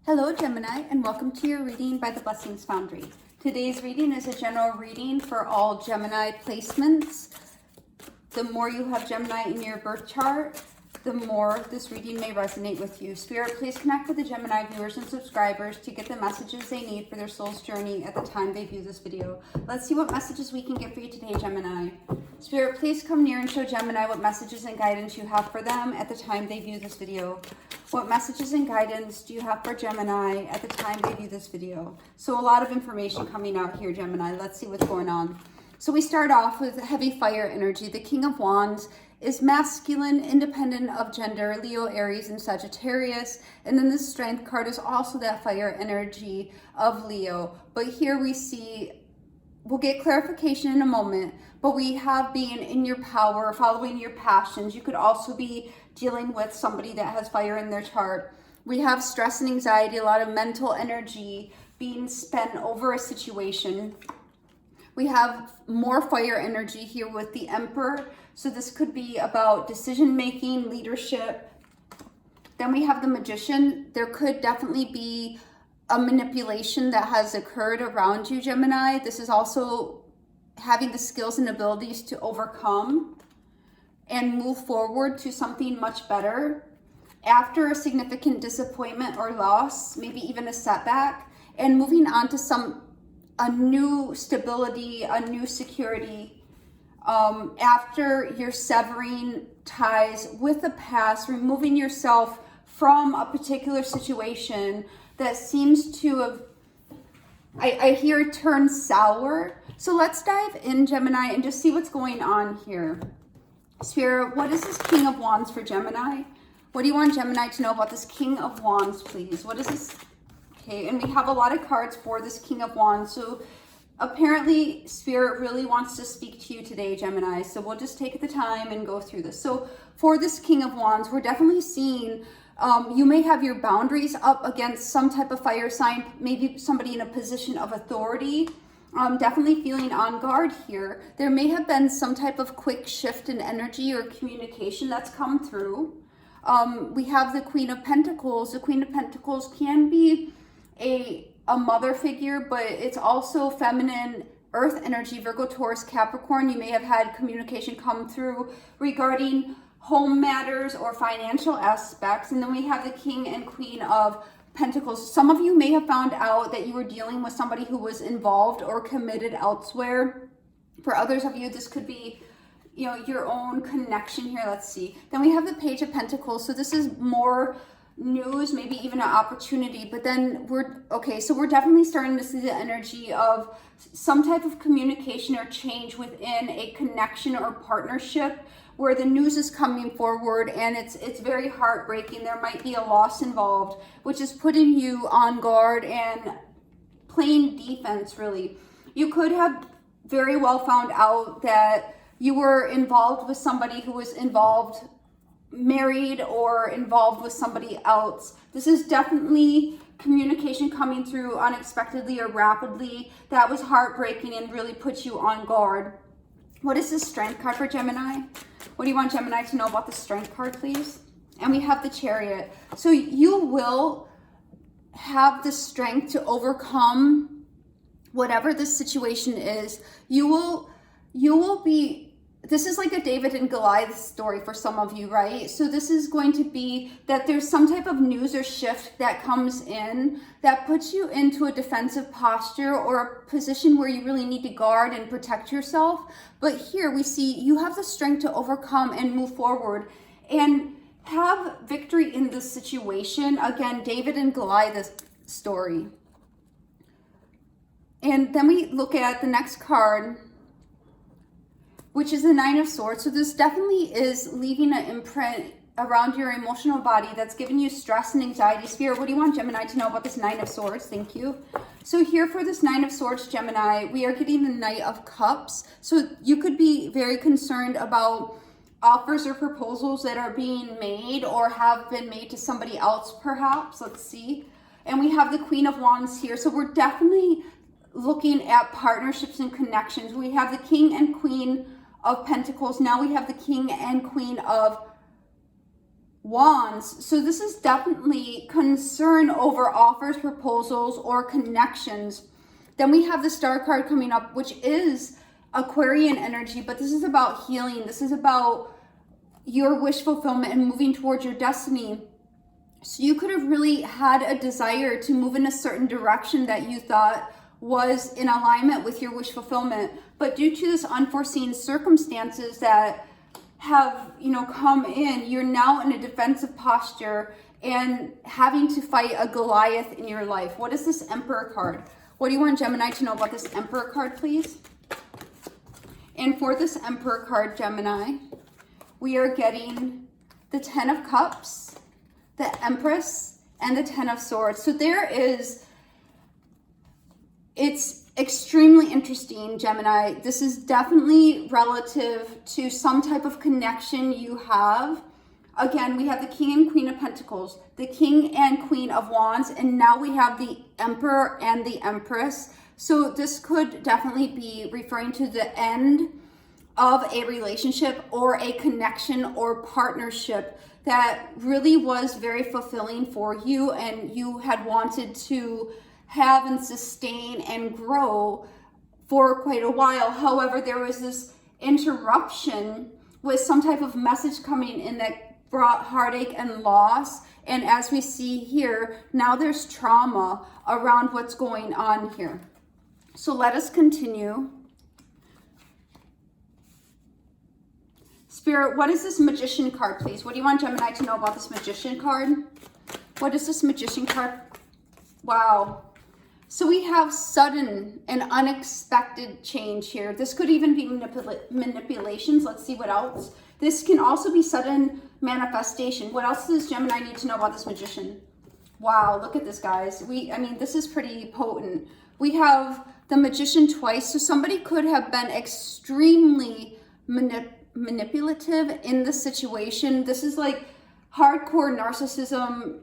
Hello Gemini, and welcome to your reading by the Blessings Foundry. Today's reading is a general reading for all Gemini placements. The more you have Gemini in your birth chart, the more this reading may resonate with you. Spirit, please connect with the Gemini viewers and subscribers to get the messages they need for their soul's journey at the time they view this video. Let's see what messages we can get for you today, Gemini. Spirit, please come near and show Gemini what messages and guidance you have for them at the time they view this video. What messages and guidance do you have for Gemini at the time they view this video? So a lot of information coming out here, Gemini. Let's see what's going on. So we start off with heavy fire energy. The King of Wands is masculine, independent of gender, Leo, Aries, and Sagittarius. And then the Strength card is also that fire energy of Leo. But here we see, we'll get clarification in a moment, but we have being in your power, following your passions. You could also be dealing with somebody that has fire in their chart. We have stress and anxiety, a lot of mental energy being spent over a situation. We have more fire energy here with the Emperor. So this could be about decision-making, leadership. Then we have the Magician. There could definitely be a manipulation that has occurred around you, Gemini. This is also having the skills and abilities to overcome and move forward to something much better after a significant disappointment or loss, maybe even a setback, and moving on to a new stability, a new security. After you're severing ties with the past, removing yourself from a particular situation that seems to have, I hear, turned sour. So let's dive in, Gemini, and just see what's going on here. Spirit, what is this King of Wands for Gemini? What do you want Gemini to know about this King of Wands, please? What is this? Okay, and we have a lot of cards for this King of Wands. So apparently Spirit really wants to speak to you today, Gemini. So we'll just take the time and go through this. So for this King of Wands, we're definitely seeing you may have your boundaries up against some type of fire sign, maybe somebody in a position of authority. Definitely feeling on guard here. There may have been some type of quick shift in energy or communication that's come through. We have the Queen of Pentacles. The Queen of Pentacles can be a mother figure, but it's also feminine, earth energy, Virgo, Taurus, Capricorn. You may have had communication come through regarding home matters or financial aspects. And then we have the King and Queen of Pentacles. Some of you may have found out that you were dealing with somebody who was involved or committed elsewhere. For others of you, this could be, your own connection here. Let's see. Then we have the Page of Pentacles. So this is more news, maybe even an opportunity. But then we're definitely starting to see the energy of some type of communication or change within a connection or partnership where the news is coming forward and it's very heartbreaking. There might be a loss involved, which is putting you on guard and playing defense, really. You could have very well found out that you were involved with somebody who was married or involved with somebody else. This is definitely communication coming through unexpectedly or rapidly that was heartbreaking and really put you on guard. What is this Strength card for Gemini? What do you want Gemini to know about the Strength card, please? And we have the Chariot. So you will have the strength to overcome whatever this situation is. You will be, this is like a David and Goliath story for some of you, right? So this is going to be that there's some type of news or shift that comes in that puts you into a defensive posture or a position where you really need to guard and protect yourself. But here we see you have the strength to overcome and move forward and have victory in this situation. Again, David and Goliath story. And then we look at the next card, which is the Nine of Swords. So this definitely is leaving an imprint around your emotional body that's giving you stress and anxiety. Spirit, what do you want Gemini to know about this Nine of Swords? Thank you. So here for this Nine of Swords, Gemini, we are getting the Knight of Cups. So you could be very concerned about offers or proposals that are being made or have been made to somebody else, perhaps. Let's see. And we have the Queen of Wands here. So we're definitely looking at partnerships and connections. We have the King and Queen of Pentacles. Now we have the King and Queen of Wands. So this is definitely concern over offers, proposals, or connections. Then we have the Star card coming up, which is Aquarian energy, but this is about healing. This is about your wish fulfillment and moving towards your destiny. So you could have really had a desire to move in a certain direction that you thought was in alignment with your wish fulfillment. But due to this unforeseen circumstances that have, come in, you're now in a defensive posture and having to fight a Goliath in your life. What is this Emperor card? What do you want Gemini to know about this Emperor card, please? And for this Emperor card, Gemini, we are getting the 10 of Cups, the Empress, and the 10 of Swords. So it's extremely interesting, Gemini. This is definitely relative to some type of connection you have. Again, we have the King and Queen of Pentacles, the King and Queen of Wands, and now we have the Emperor and the Empress. So this could definitely be referring to the end of a relationship or a connection or partnership that really was very fulfilling for you and you had wanted to have and sustain and grow for quite a while. However, there was this interruption with some type of message coming in that brought heartache and loss. And as we see here, now there's trauma around what's going on here. So let us continue. Spirit, what is this Magician card, please? What do you want Gemini to know about this Magician card? What is this Magician card? Wow. So we have sudden and unexpected change here. This could even be manipulations. Let's see what else. This can also be sudden manifestation. What else does Gemini need to know about this Magician? Wow, look at this, guys. This is pretty potent. We have the Magician twice. So somebody could have been extremely manipulative in the situation. This is like hardcore narcissism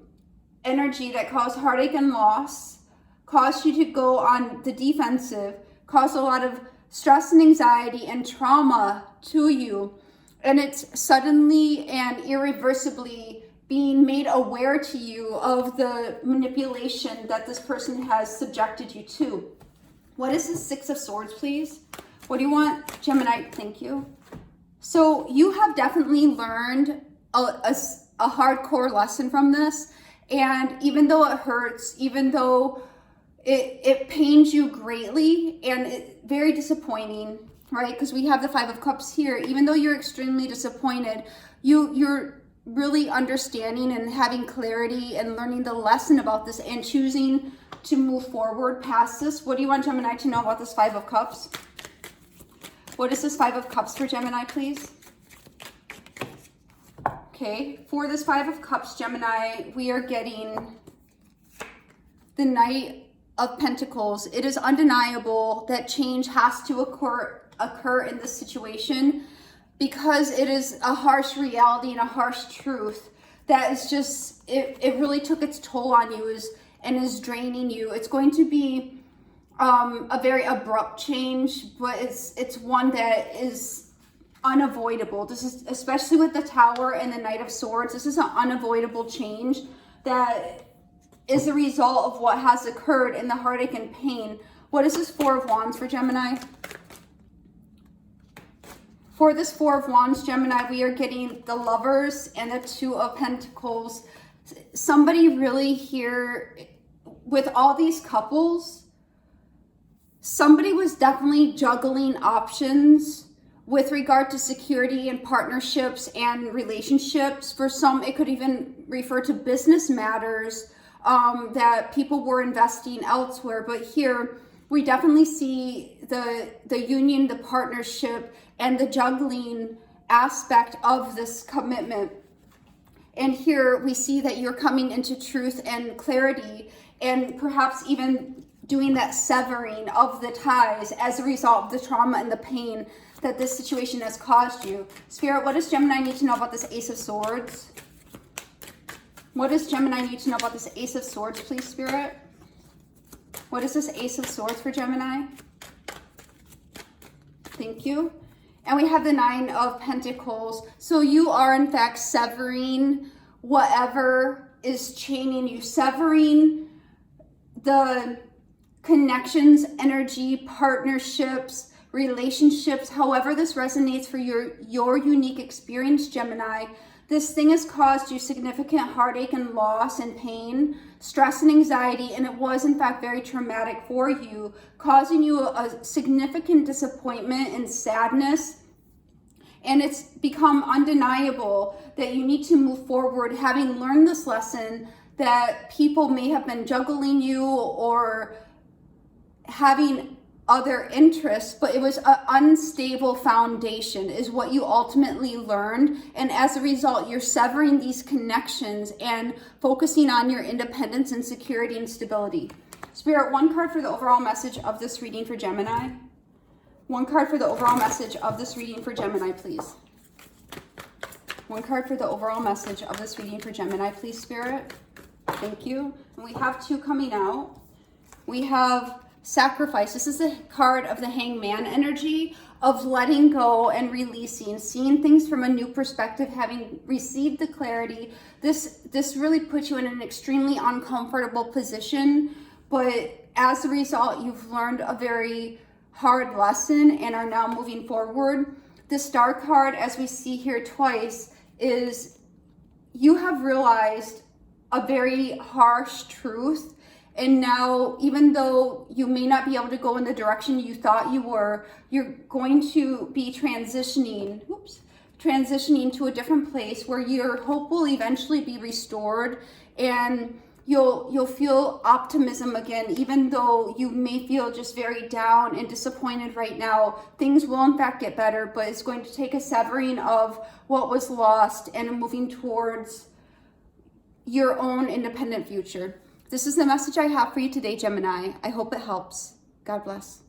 energy that caused heartache and loss, caused you to go on the defensive, caused a lot of stress and anxiety and trauma to you. And it's suddenly and irreversibly being made aware to you of the manipulation that this person has subjected you to. What is the Six of Swords, please? What do you want Gemini? Thank you. So you have definitely learned a hardcore lesson from this. And even though it hurts, even though it pains you greatly and it's very disappointing, right? Because we have the Five of Cups here. Even though you're extremely disappointed, you're really understanding and having clarity and learning the lesson about this and choosing to move forward past this. What do you want Gemini to know about this Five of Cups? What is this Five of Cups for Gemini, please? Okay, for this Five of Cups, Gemini, we are getting the Knight of Pentacles. It is undeniable that change has to occur in this situation because it is a harsh reality and a harsh truth that is just, it really took its toll on you and is draining you. It's going to be a very abrupt change, but it's one that is unavoidable. This is, especially with the Tower and the Knight of Swords, this is an unavoidable change that is the result of what has occurred in the heartache and pain. What is this Four of Wands for Gemini? For this Four of Wands, Gemini, we are getting the Lovers and the Two of Pentacles. Somebody really here, with all these couples, somebody was definitely juggling options with regard to security and partnerships and relationships. For some, it could even refer to business matters that people were investing elsewhere. But here, we definitely see the union, the partnership, and the juggling aspect of this commitment. And here we see that you're coming into truth and clarity and perhaps even doing that severing of the ties as a result of the trauma and the pain that this situation has caused you. Spirit, what does Gemini need to know about this Ace of Swords? What does Gemini need to know about this Ace of Swords, please, Spirit? What is this Ace of Swords for Gemini? Thank you. And we have the Nine of Pentacles. So you are, in fact, severing whatever is chaining you, severing the connections, energy, partnerships, relationships, however this resonates for your unique experience, Gemini. This thing has caused you significant heartache and loss and pain, stress and anxiety, and it was in fact very traumatic for you, causing you a significant disappointment and sadness. And it's become undeniable that you need to move forward, having learned this lesson that people may have been juggling you or having other interests, but it was an unstable foundation is what you ultimately learned. And as a result, you're severing these connections and focusing on your independence and security and stability. Spirit, one card for the overall message of this reading for Gemini. One card for the overall message of this reading for Gemini, please. One card for the overall message of this reading for Gemini, please, Spirit. Thank you. And we have two coming out. We have Sacrifice. This is the card of the Hangman energy of letting go and releasing, seeing things from a new perspective, having received the clarity. This really puts you in an extremely uncomfortable position, but as a result, you've learned a very hard lesson and are now moving forward. The Star card, as we see here twice, is you have realized a very harsh truth. And now, even though you may not be able to go in the direction you thought you were, you're going to be transitioning to a different place where your hope will eventually be restored, and you'll feel optimism again. Even though you may feel just very down and disappointed right now, things will in fact get better, but it's going to take a severing of what was lost and moving towards your own independent future. This is the message I have for you today, Gemini. I hope it helps. God bless.